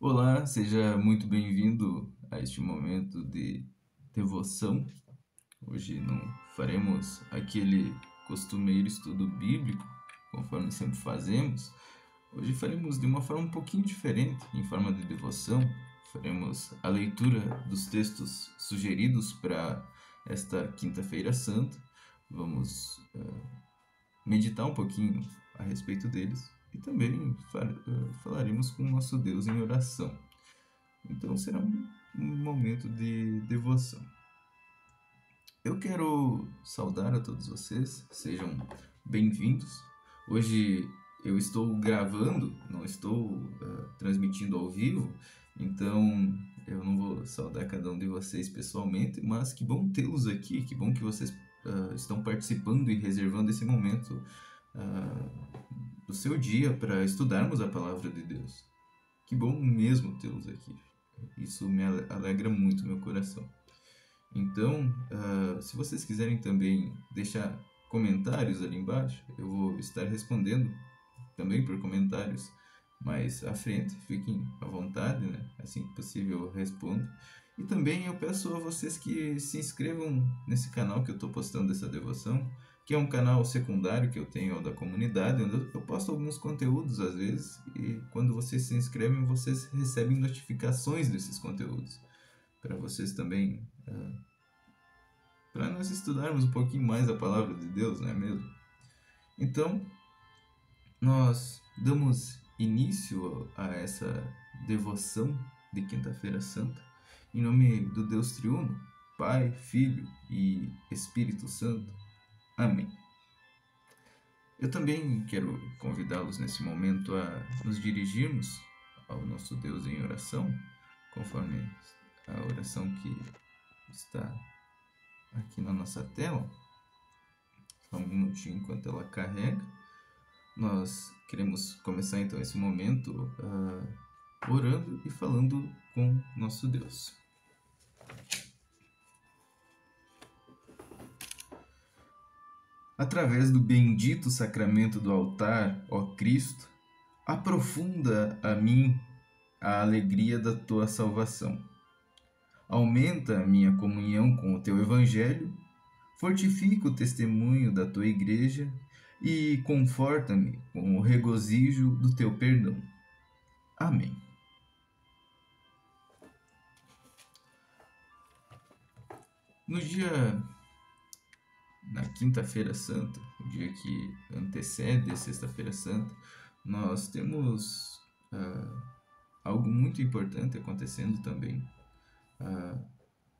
Olá, seja muito bem-vindo a este momento de devoção. Hoje não faremos aquele costumeiro estudo bíblico, conforme sempre fazemos. Hoje faremos de uma forma um pouquinho diferente, em forma de devoção. Faremos a leitura dos textos sugeridos para esta Quinta-feira Santa. Vamos meditar um pouquinho a respeito deles e também falaremos com o nosso Deus em oração. Então será um momento de devoção. Eu quero saudar a todos vocês, sejam bem-vindos. Hoje eu estou gravando, não estou transmitindo ao vivo, então eu não vou saudar cada um de vocês pessoalmente, mas que bom tê-los aqui, que bom que vocês estão participando e reservando esse momento do seu dia para estudarmos a palavra de Deus. Que bom mesmo tê-los aqui. Isso me alegra muito meu coração. Então, se vocês quiserem também deixar comentários ali embaixo, eu vou estar respondendo também por comentários mais à frente. Fiquem à vontade, né? Assim que possível eu respondo. E também eu peço a vocês que se inscrevam nesse canal que eu estou postando essa devoção, que é um canal secundário que eu tenho da comunidade, onde eu posto alguns conteúdos às vezes, e quando vocês se inscrevem, vocês recebem notificações desses conteúdos, para vocês também, para nós estudarmos um pouquinho mais a palavra de Deus, não é mesmo? Então, nós damos início a essa devoção de Quinta-feira Santa, em nome do Deus Triuno, Pai, Filho e Espírito Santo. Amém. Eu também quero convidá-los nesse momento a nos dirigirmos ao nosso Deus em oração, conforme a oração que está aqui na nossa tela. Só um minutinho enquanto ela carrega. Nós queremos começar então esse momento orando e falando com nosso Deus. Através do bendito sacramento do altar, ó Cristo, aprofunda a mim a alegria da tua salvação. Aumenta a minha comunhão com o teu Evangelho, fortifica o testemunho da tua Igreja e conforta-me com o regozijo do teu perdão. Amém. Na Quinta-feira Santa, o dia que antecede a Sexta-feira Santa, nós temos algo muito importante acontecendo também.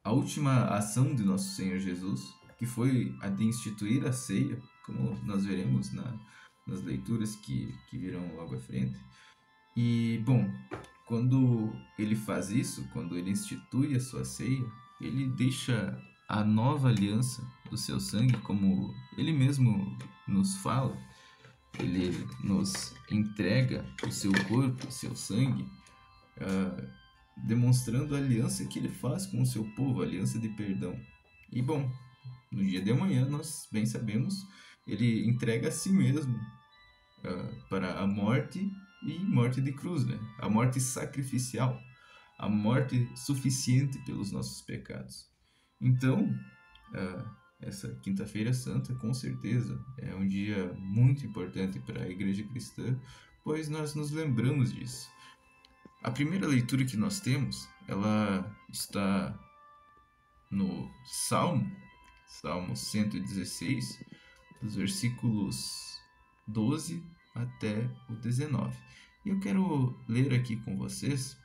A última ação de nosso Senhor Jesus, que foi a de instituir a ceia, como nós veremos nas leituras que virão logo à frente. E, bom, quando ele faz isso, quando ele institui a sua ceia, ele deixa a nova aliança do seu sangue, como ele mesmo nos fala. Ele nos entrega o seu corpo, o seu sangue, demonstrando a aliança que ele faz com o seu povo, a aliança de perdão. E, bom, no dia de amanhã, nós bem sabemos, ele entrega a si mesmo para a morte e morte de cruz, né? A morte sacrificial, a morte suficiente pelos nossos pecados. Então, essa Quinta-feira Santa, com certeza, é um dia muito importante para a Igreja Cristã, pois nós nos lembramos disso. A primeira leitura que nós temos, ela está no Salmo 116, dos versículos 12 até o 19. E eu quero ler aqui com vocês,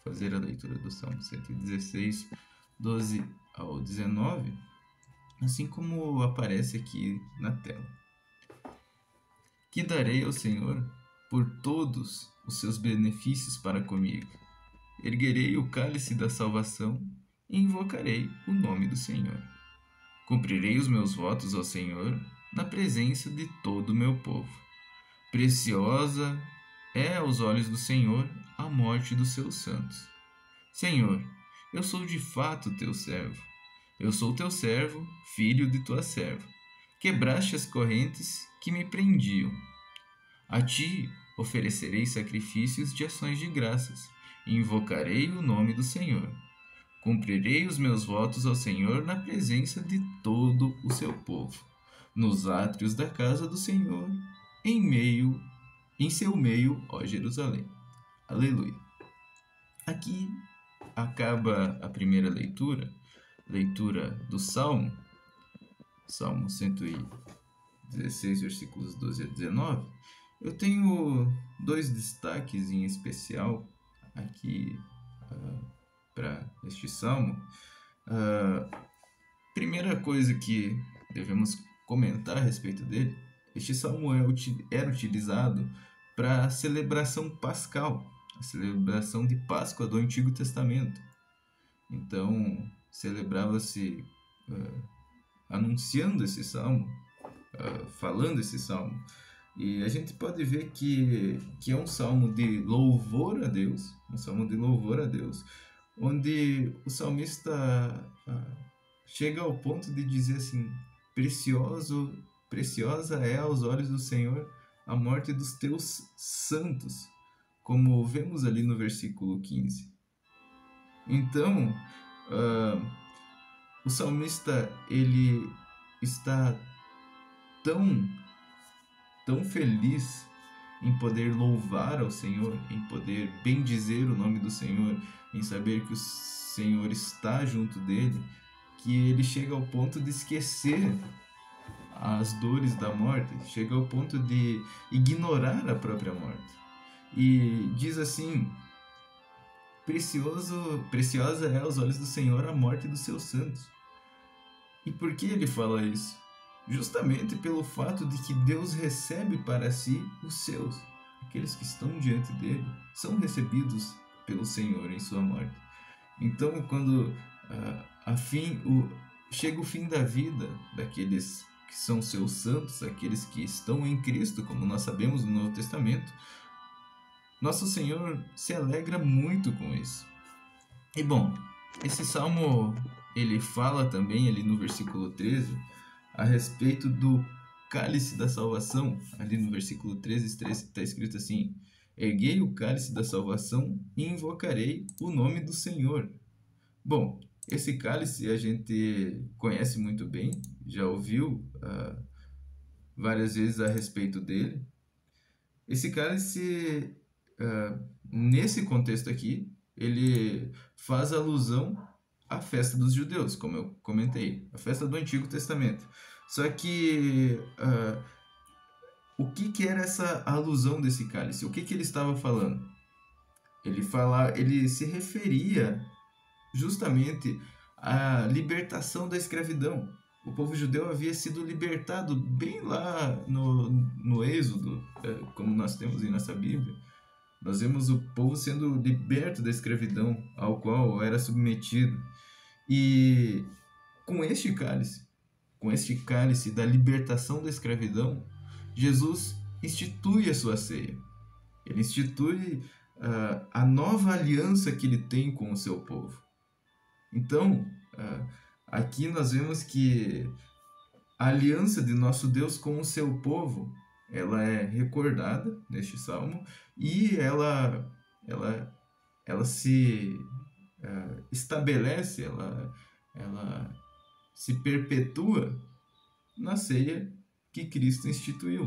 fazer a leitura do Salmo 116, 12 ao 19, assim como aparece aqui na tela. Que darei ao Senhor por todos os seus benefícios para comigo? Erguerei o cálice da salvação e invocarei o nome do Senhor. Cumprirei os meus votos ao Senhor na presença de todo o meu povo. Preciosa é aos olhos do Senhor a morte dos seus santos. Senhor, eu sou de fato teu servo. Eu sou teu servo, filho de tua serva. Quebraste as correntes que me prendiam. A ti, oferecerei sacrifícios de ações de graças, e invocarei o nome do Senhor. Cumprirei os meus votos ao Senhor na presença de todo o seu povo, nos átrios da casa do Senhor, em seu meio, ó Jerusalém. Aleluia. Aqui acaba a primeira leitura do Salmo 116, versículos 12 a 19. Eu tenho dois destaques em especial aqui para este Salmo. Primeira coisa que devemos comentar a respeito dele, este Salmo era utilizado para a celebração pascal, a celebração de Páscoa do Antigo Testamento. Então, celebrava-se anunciando esse Salmo, falando esse Salmo. E a gente pode ver que é um salmo de louvor a Deus, onde o salmista chega ao ponto de dizer assim: preciosa é aos olhos do Senhor a morte dos teus santos, como vemos ali no versículo 15. Então, o salmista ele está tão feliz em poder louvar ao Senhor, em poder bendizer o nome do Senhor, em saber que o Senhor está junto dele, que ele chega ao ponto de esquecer as dores da morte, chega ao ponto de ignorar a própria morte. E diz assim: preciosa é aos olhos do Senhor a morte dos seus santos. E por que ele fala isso? Justamente pelo fato de que Deus recebe para si os seus. Aqueles que estão diante dele são recebidos pelo Senhor em sua morte. Então, quando chega o fim da vida daqueles que são seus santos, aqueles que estão em Cristo, como nós sabemos no Novo Testamento, nosso Senhor se alegra muito com isso. E bom, esse salmo ele fala também ali no versículo 13 a respeito do cálice da salvação. Ali no versículo 13 está escrito assim: erguei o cálice da salvação e invocarei o nome do Senhor. Bom, esse cálice a gente conhece muito bem, já ouviu várias vezes a respeito dele. Esse cálice, nesse contexto aqui, ele faz alusão à festa dos judeus, como eu comentei, a festa do Antigo Testamento. Só que o que era essa alusão desse cálice? O que ele estava falando? Ele se referia justamente à libertação da escravidão. O povo judeu havia sido libertado bem lá no Êxodo, como nós temos em nossa Bíblia. Nós vemos o povo sendo liberto da escravidão ao qual era submetido. E com este cálice da libertação da escravidão, Jesus institui a sua ceia. Ele institui a nova aliança que ele tem com o seu povo. Então, aqui nós vemos que a aliança de nosso Deus com o seu povo, ela é recordada neste salmo e ela se estabelece, ela se perpetua na ceia que Cristo instituiu.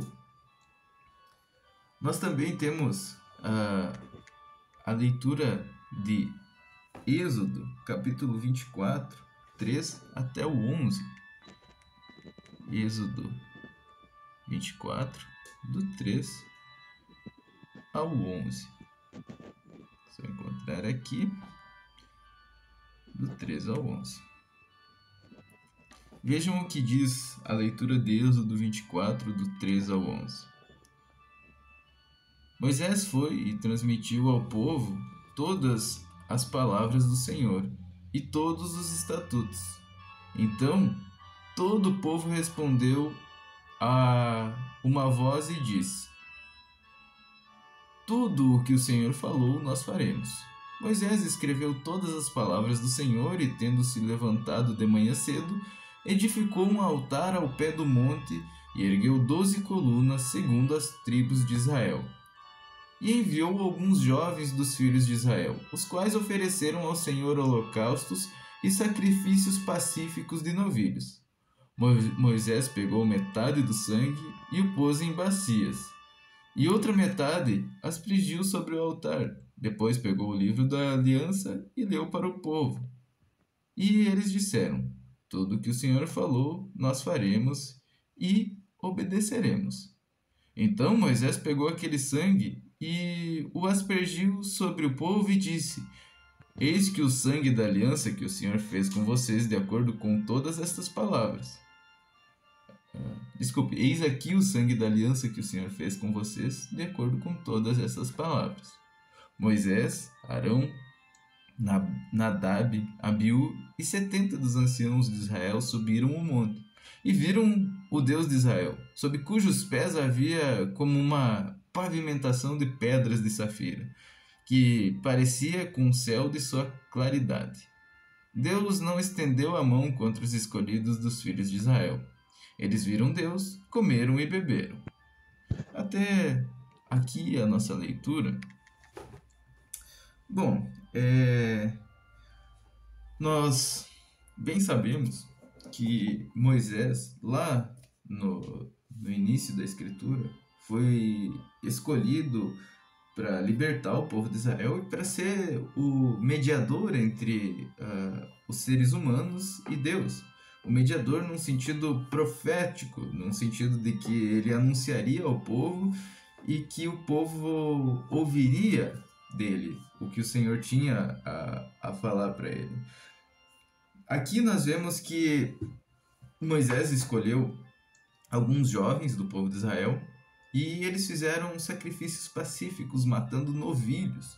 Nós também temos a leitura de Êxodo, capítulo 24, 3 até o 11. Êxodo 24, do 3 ao 11. Se eu encontrar aqui, do 3 ao 11. Vejam o que diz a leitura de Êxodo 24, do 3 ao 11. Moisés foi e transmitiu ao povo todas as palavras do Senhor e todos os estatutos. Então, todo o povo respondeu a uma voz e disse: tudo o que o Senhor falou, nós faremos. Moisés escreveu todas as palavras do Senhor e, tendo-se levantado de manhã cedo, edificou um altar ao pé do monte e ergueu 12 colunas segundo as tribos de Israel. e enviou alguns jovens dos filhos de Israel, os quais ofereceram ao Senhor holocaustos e sacrifícios pacíficos de novilhos. Moisés pegou metade do sangue e o pôs em bacias, e outra metade aspergiu sobre o altar. Depois pegou o livro da aliança e leu para o povo. E eles disseram: tudo o que o Senhor falou, nós faremos e obedeceremos. Então Moisés pegou aquele sangue e o aspergiu sobre o povo e disse: eis que o sangue da aliança que o Senhor fez com vocês, de acordo com todas estas palavras. Desculpe, eis aqui o sangue da aliança que o Senhor fez com vocês, de acordo com todas essas palavras. Moisés, Arão, Nadab, Abiú e 70 dos anciãos de Israel subiram o monte e viram o Deus de Israel, sob cujos pés havia como uma pavimentação de pedras de safira, que parecia com o céu de sua claridade. Deus não estendeu a mão contra os escolhidos dos filhos de Israel. Eles viram Deus, comeram e beberam. Até aqui a nossa leitura. Bom, nós bem sabemos que Moisés, lá no início da Escritura, foi escolhido para libertar o povo de Israel e para ser o mediador entre os seres humanos e Deus. O mediador num sentido profético, num sentido de que ele anunciaria ao povo e que o povo ouviria dele o que o Senhor tinha a falar para ele. Aqui nós vemos que Moisés escolheu alguns jovens do povo de Israel e eles fizeram sacrifícios pacíficos, matando novilhos.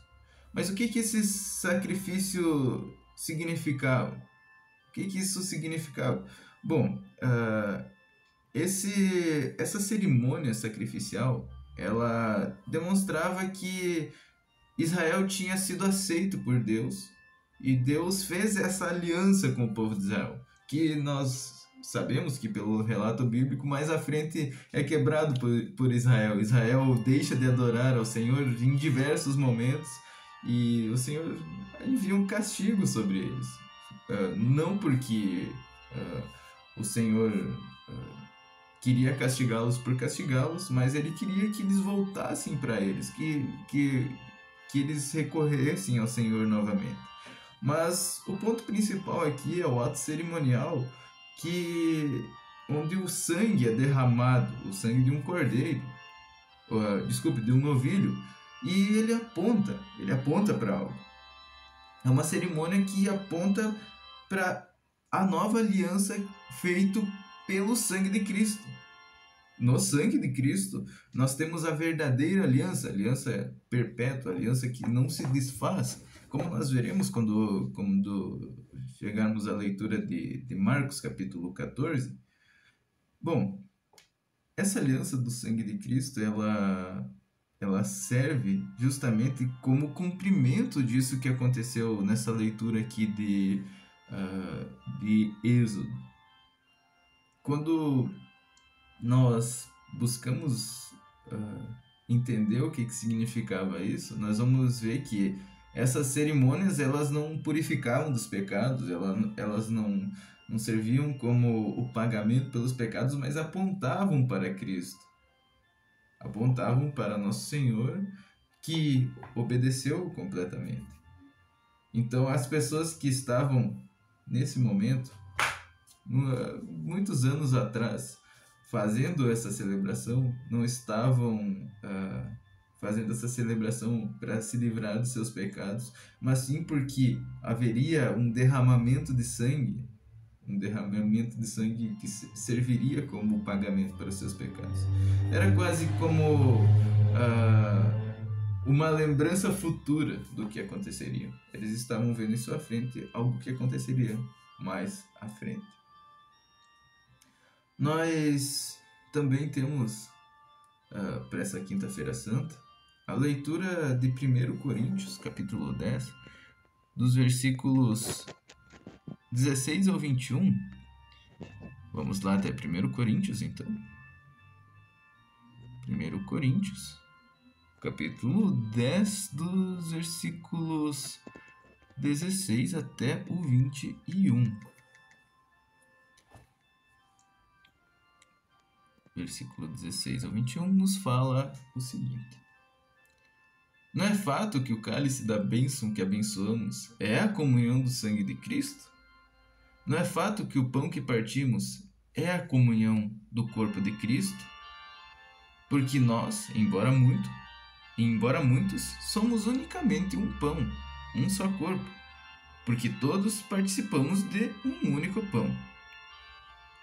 Mas o que esse sacrifício significava? O que isso significava? Bom, essa cerimônia sacrificial, ela demonstrava que Israel tinha sido aceito por Deus e Deus fez essa aliança com o povo de Israel, que nós sabemos que pelo relato bíblico mais à frente é quebrado por Israel. Israel deixa de adorar ao Senhor em diversos momentos e o Senhor envia um castigo sobre eles. Não porque o Senhor queria castigá-los por castigá-los, mas ele queria que eles voltassem para eles, que eles recorressem ao Senhor novamente. Mas o ponto principal aqui é o ato cerimonial, onde o sangue é derramado, o sangue de um cordeiro, de um novilho, e ele aponta para algo. É uma cerimônia que aponta para a nova aliança feita pelo sangue de Cristo. No sangue de Cristo, nós temos a verdadeira aliança, aliança perpétua, aliança que não se desfaz, como nós veremos quando chegarmos à leitura de Marcos, capítulo 14. Bom, essa aliança do sangue de Cristo, ela serve justamente como cumprimento disso que aconteceu nessa leitura aqui de Êxodo. Quando nós buscamos entender o que significava isso, nós vamos ver que essas cerimônias, elas não purificavam dos pecados, elas não serviam como o pagamento pelos pecados, mas apontavam para Cristo. Apontavam para Nosso Senhor, que obedeceu completamente. Então, as pessoas que estavam nesse momento, muitos anos atrás, fazendo essa celebração, não estavam fazendo essa celebração para se livrar dos seus pecados, mas sim porque haveria um derramamento de sangue que serviria como pagamento para os seus pecados. Era quase como uma lembrança futura do que aconteceria. Eles estavam vendo em sua frente algo que aconteceria mais à frente. Nós também temos, para essa Quinta-feira Santa, a leitura de 1 Coríntios, capítulo 10, dos versículos 16 ao 21. Vamos lá até 1 Coríntios, então. 1 Coríntios, capítulo 10, dos versículos 16 até o 21. Versículo 16 ao 21 nos fala o seguinte: Não é fato que o cálice da bênção que abençoamos é a comunhão do sangue de Cristo? Não é fato que o pão que partimos é a comunhão do corpo de Cristo? Porque nós, embora muitos, somos unicamente um pão, um só corpo, porque todos participamos de um único pão.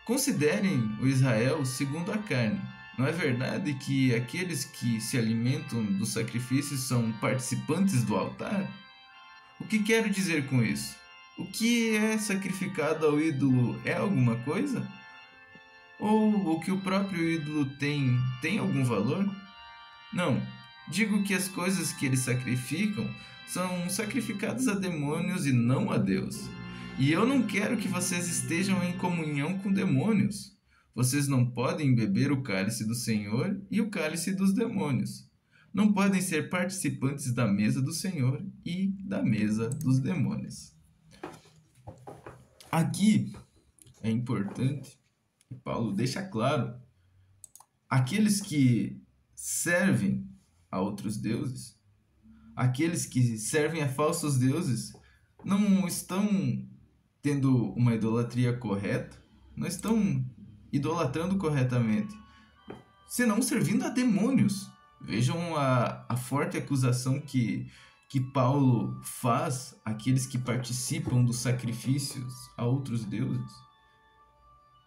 Considerem o Israel segundo a carne. Não é verdade que aqueles que se alimentam dos sacrifícios são participantes do altar? O que quero dizer com isso? O que é sacrificado ao ídolo é alguma coisa? Ou o que o próprio ídolo tem algum valor? Não, digo que as coisas que eles sacrificam são sacrificadas a demônios e não a Deus. E eu não quero que vocês estejam em comunhão com demônios. Vocês não podem beber o cálice do Senhor e o cálice dos demônios. Não podem ser participantes da mesa do Senhor e da mesa dos demônios. Aqui é importante, e Paulo deixa claro, aqueles que servem a outros deuses, aqueles que servem a falsos deuses, não estão tendo uma idolatria correta, não estão idolatrando corretamente, senão servindo a demônios. Vejam a forte acusação que Paulo faz àqueles que participam dos sacrifícios a outros deuses.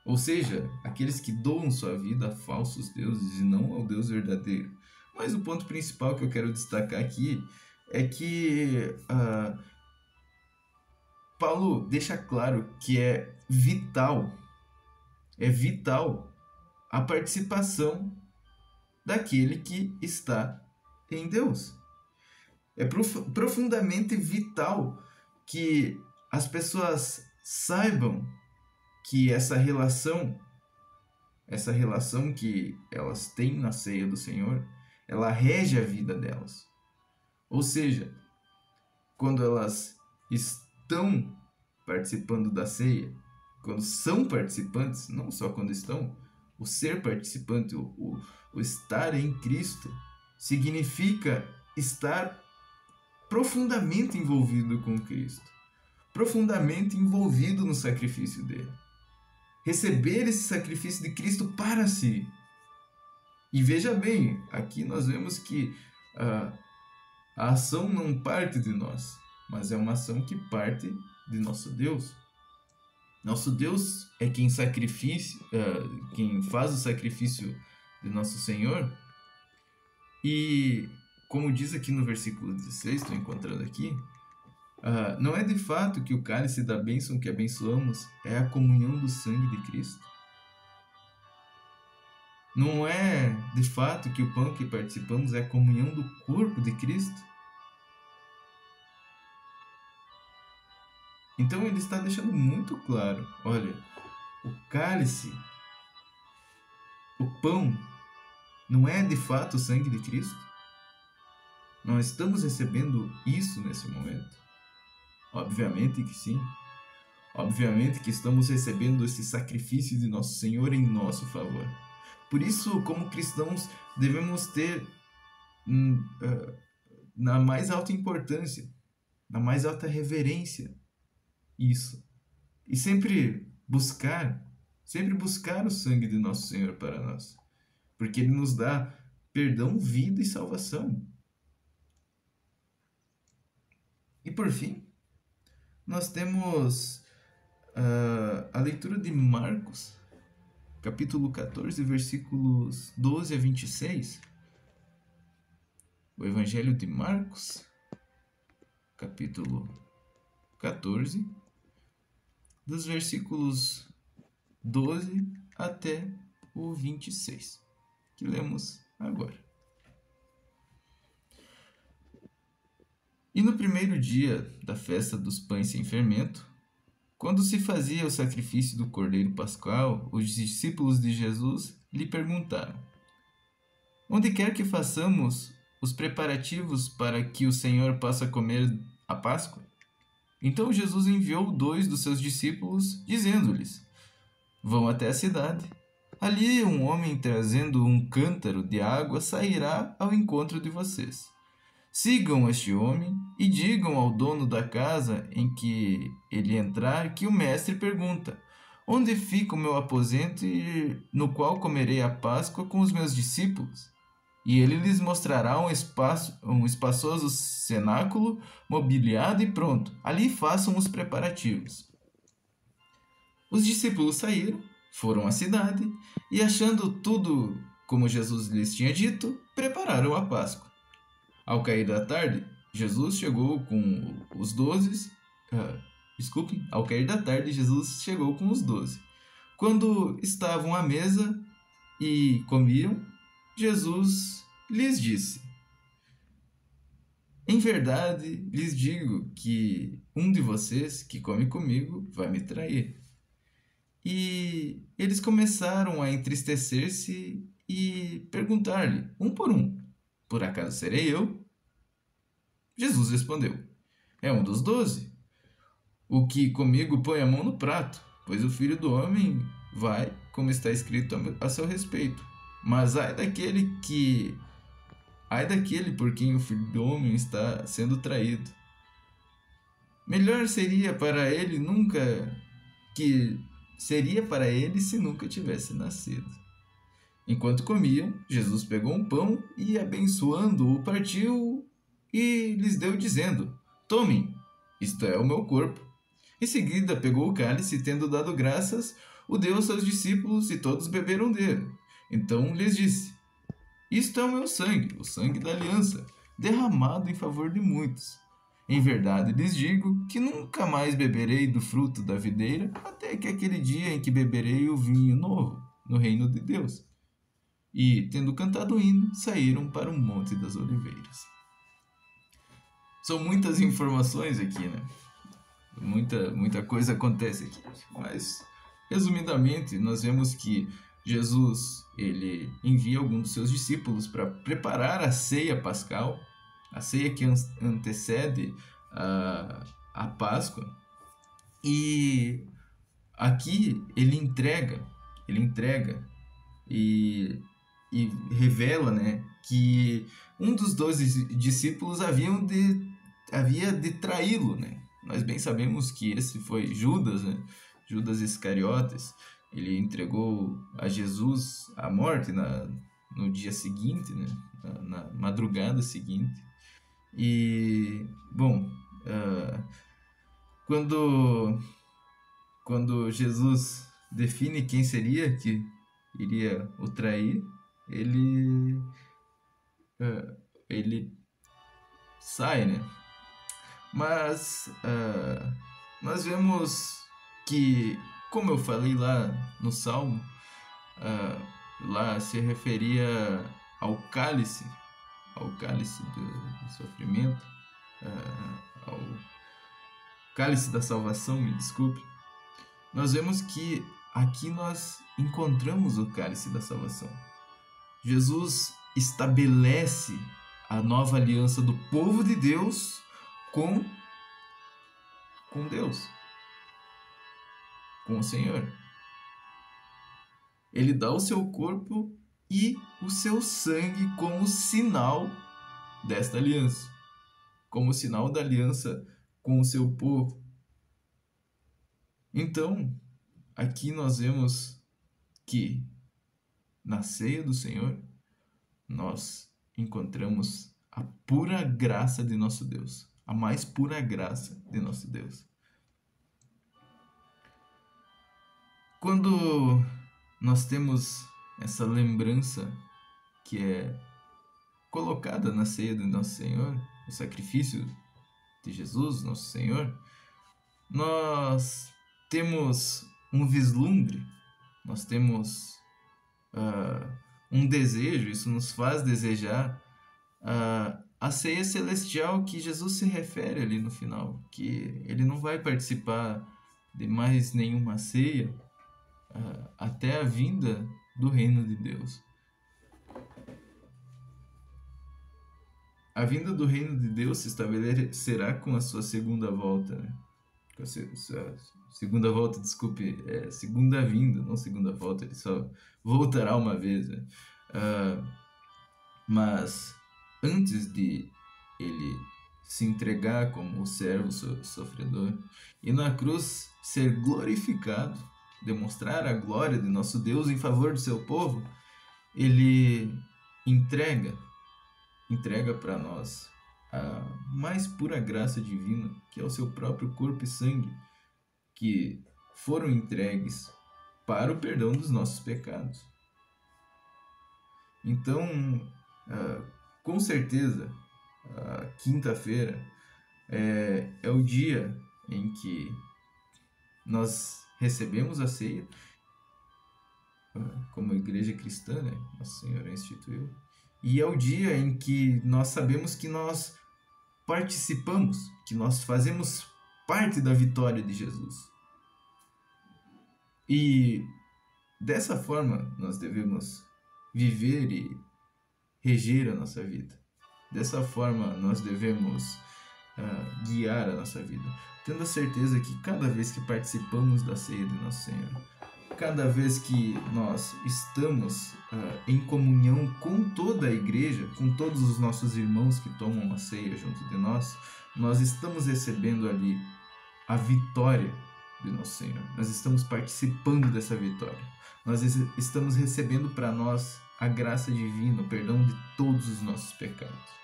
Ou seja, aqueles que doam sua vida a falsos deuses e não ao Deus verdadeiro. Mas o ponto principal que eu quero destacar aqui é que Paulo deixa claro que é vital a participação daquele que está em Deus. É profundamente vital que as pessoas saibam que essa relação que elas têm na ceia do Senhor, ela rege a vida delas. Ou seja, quando elas estão participando da ceia, quando são participantes, não só quando estão, o ser participante, o estar em Cristo, significa estar profundamente envolvido com Cristo, profundamente envolvido no sacrifício dele. Receber esse sacrifício de Cristo para si. E veja bem, aqui nós vemos que a ação não parte de nós, mas é uma ação que parte de nosso Deus. Nosso Deus é quem faz o sacrifício de nosso Senhor. E como diz aqui no versículo 16, estou encontrando aqui, não é de fato que o cálice da bênção que abençoamos é a comunhão do sangue de Cristo? Não é de fato que o pão que participamos é a comunhão do corpo de Cristo? Então ele está deixando muito claro, olha, o cálice, o pão, não é de fato o sangue de Cristo? Nós estamos recebendo isso nesse momento? Obviamente que sim. Obviamente que estamos recebendo esse sacrifício de nosso Senhor em nosso favor. Por isso, como cristãos, devemos ter na mais alta importância, na mais alta reverência, isso. E sempre buscar o sangue de nosso Senhor para nós. Porque Ele nos dá perdão, vida e salvação. E por fim, nós temos a leitura de Marcos, capítulo 14, versículos 12 a 26. O Evangelho de Marcos, capítulo 14, dos versículos 12 até o 26, que lemos agora. E no primeiro dia da festa dos pães sem fermento, quando se fazia o sacrifício do Cordeiro Pascal, os discípulos de Jesus lhe perguntaram: Onde quer que façamos os preparativos para que o Senhor possa comer a Páscoa? Então Jesus enviou 2 dos seus discípulos, dizendo-lhes: Vão até a cidade. Ali um homem trazendo um cântaro de água sairá ao encontro de vocês. Sigam este homem e digam ao dono da casa em que ele entrar que o mestre pergunta: Onde fica o meu aposento no qual comerei a Páscoa com os meus discípulos? E ele lhes mostrará um espaçoso cenáculo mobiliado e pronto. Ali façam os preparativos. Os discípulos saíram, foram à cidade e, achando tudo como Jesus lhes tinha dito, prepararam a Páscoa. Ao cair da tarde, Jesus chegou com os 12. Ao cair da tarde, Jesus chegou com os 12. Quando estavam à mesa e comiam, Jesus lhes disse: Em verdade lhes digo que um de vocês que come comigo vai me trair. E eles começaram a entristecer-se e perguntar-lhe, um: Por acaso serei eu? Jesus respondeu: É um dos 12, o que comigo põe a mão no prato, pois o Filho do Homem vai, como está escrito a seu respeito. Mas ai daquele por quem o Filho do Homem está sendo traído. Melhor seria para ele se nunca tivesse nascido. Enquanto comiam, Jesus pegou um pão e, abençoando-o, partiu e lhes deu, dizendo: Tomem, isto é o meu corpo. Em seguida pegou o cálice e, tendo dado graças, o deu aos seus discípulos e todos beberam dele. Então lhes disse: Isto é o meu sangue, o sangue da aliança, derramado em favor de muitos. Em verdade lhes digo que nunca mais beberei do fruto da videira, até que aquele dia em que beberei o vinho novo no reino de Deus. E, tendo cantado o hino, saíram para o Monte das Oliveiras. São muitas informações aqui, né? Muita coisa acontece aqui. Mas, resumidamente, nós vemos que Jesus, ele envia alguns dos seus discípulos para preparar a ceia pascal, a ceia que antecede a Páscoa. E aqui ele entrega e revela, né, que um dos 12 discípulos havia de traí-lo, né? Nós bem sabemos que esse foi Judas, né? Judas Iscariotes. Ele entregou a Jesus à morte no dia seguinte, né? Na madrugada seguinte. E, bom, quando Jesus define quem seria que iria o trair, ele sai, né? Mas nós vemos que, como eu falei lá no Salmo, lá se referia ao cálice do sofrimento, ao cálice da salvação, me desculpe. Nós vemos que aqui nós encontramos o cálice da salvação. Jesus estabelece a nova aliança do povo de Deus com Deus, com o Senhor. Ele dá o seu corpo e o seu sangue como sinal desta aliança, como sinal da aliança com o seu povo. Então, aqui nós vemos que na ceia do Senhor nós encontramos a pura graça de nosso Deus, a mais pura graça de nosso Deus. Quando nós temos essa lembrança que é colocada na ceia do nosso Senhor, o sacrifício de Jesus, nosso Senhor, nós temos um vislumbre, nós temos um desejo, isso nos faz desejar a ceia celestial que Jesus se refere ali no final, que ele não vai participar de mais nenhuma ceia até a vinda do reino de Deus. a vinda do reino de Deus se estabelecerá com a sua segunda volta, né? Com a sua segunda volta, desculpe, segunda vinda, não segunda volta, ele só voltará uma vez, né? Mas antes de ele se entregar como o servo sofredor e na cruz ser glorificado, demonstrar a glória de nosso Deus em favor do seu povo, ele entrega para nós a mais pura graça divina, que é o seu próprio corpo e sangue, que foram entregues para o perdão dos nossos pecados. Então, com certeza, a quinta-feira é o dia em que nós recebemos a ceia, como igreja cristã, né? Nossa Senhora instituiu. E é o dia em que nós sabemos que nós participamos, que nós fazemos parte da vitória de Jesus. E dessa forma nós devemos viver e reger a nossa vida. Dessa forma nós devemos guiar a nossa vida, tendo a certeza que cada vez que participamos da ceia de Nosso Senhor, cada vez que nós estamos em comunhão com toda a igreja, com todos os nossos irmãos que tomam a ceia junto de nós, nós estamos recebendo ali a vitória de Nosso Senhor. Nós estamos participando dessa vitória. Nós estamos recebendo para nós a graça divina, o perdão de todos os nossos pecados.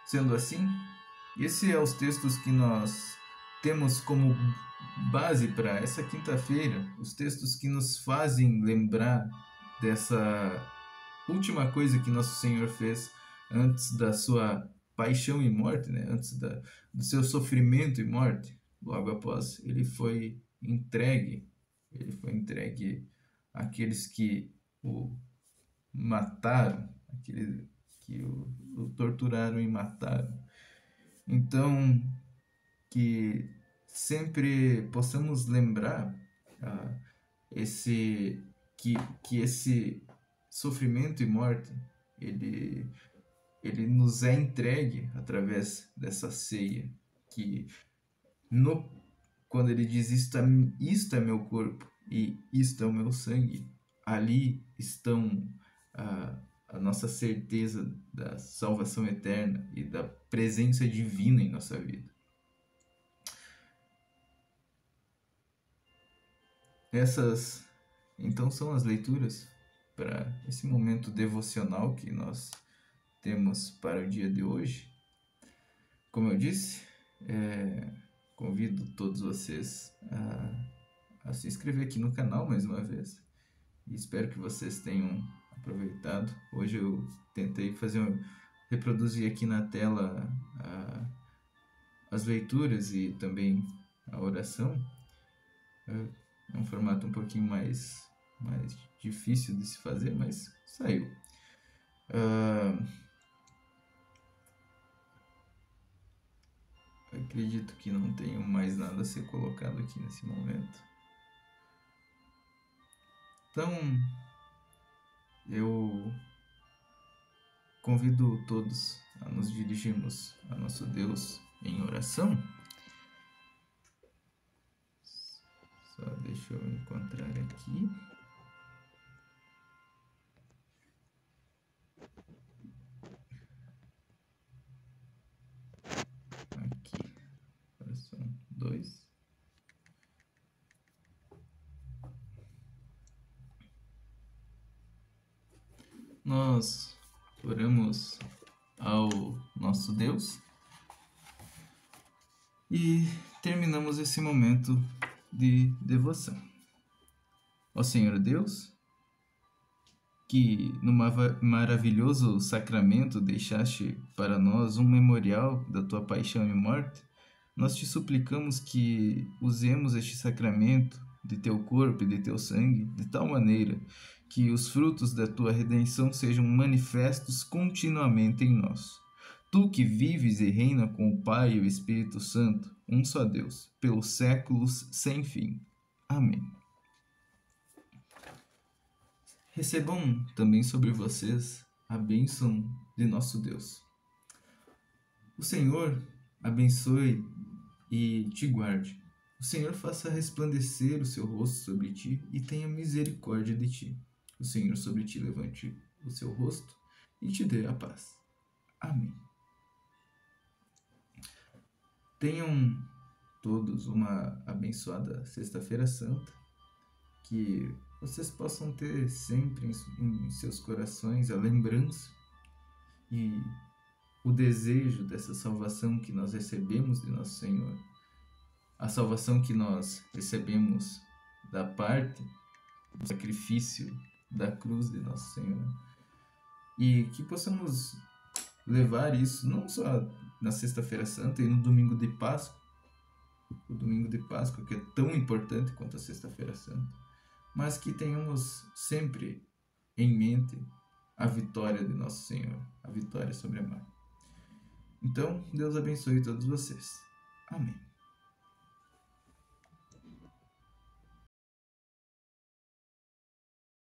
Sendo assim, esses são os textos que nós temos como base para essa quinta-feira, os textos que nos fazem lembrar dessa última coisa que Nosso Senhor fez antes da sua paixão e morte, né? Antes do seu sofrimento e morte. Logo após, ele foi entregue àqueles que o mataram, aqueles que o torturaram e mataram. Então, que sempre possamos lembrar que esse sofrimento e morte, ele nos é entregue através dessa ceia, que quando ele diz isto é meu corpo e isto é o meu sangue, ali estão a nossa certeza da salvação eterna e da presença divina em nossa vida. Essas, então, são as leituras para esse momento devocional que nós temos para o dia de hoje. Como eu disse, convido todos vocês a se inscrever aqui no canal mais uma vez. E espero que vocês tenham aproveitado. Hoje eu tentei reproduzir aqui na tela as leituras e também a oração. É um formato um pouquinho mais difícil de se fazer, mas saiu. Acredito que não tenho mais nada a ser colocado aqui nesse momento. Então, eu convido todos a nos dirigirmos a nosso Deus em oração. Só deixa eu encontrar aqui. Aqui. Oração 2. Nós oramos ao nosso Deus e terminamos esse momento de devoção. Ó Senhor Deus, que no maravilhoso sacramento deixaste para nós um memorial da tua paixão e morte, nós te suplicamos que usemos este sacramento de teu corpo e de teu sangue de tal maneira que os frutos da tua redenção sejam manifestos continuamente em nós. Tu que vives e reina com o Pai e o Espírito Santo, um só Deus, pelos séculos sem fim. Amém. Recebam também sobre vocês a bênção de nosso Deus. O Senhor abençoe e te guarde. O Senhor faça resplandecer o seu rosto sobre ti e tenha misericórdia de ti. O Senhor sobre ti levante o seu rosto e te dê a paz. Amém. Tenham todos uma abençoada Sexta-feira Santa, que vocês possam ter sempre em seus corações a lembrança e o desejo dessa salvação que nós recebemos de nosso Senhor, a salvação que nós recebemos da parte do sacrifício da cruz de nosso Senhor, e que possamos levar isso não só na Sexta-feira Santa e no Domingo de Páscoa, o Domingo de Páscoa que é tão importante quanto a Sexta-feira Santa, mas que tenhamos sempre em mente a vitória de nosso Senhor, a vitória sobre a morte. Então, Deus abençoe todos vocês. Amém.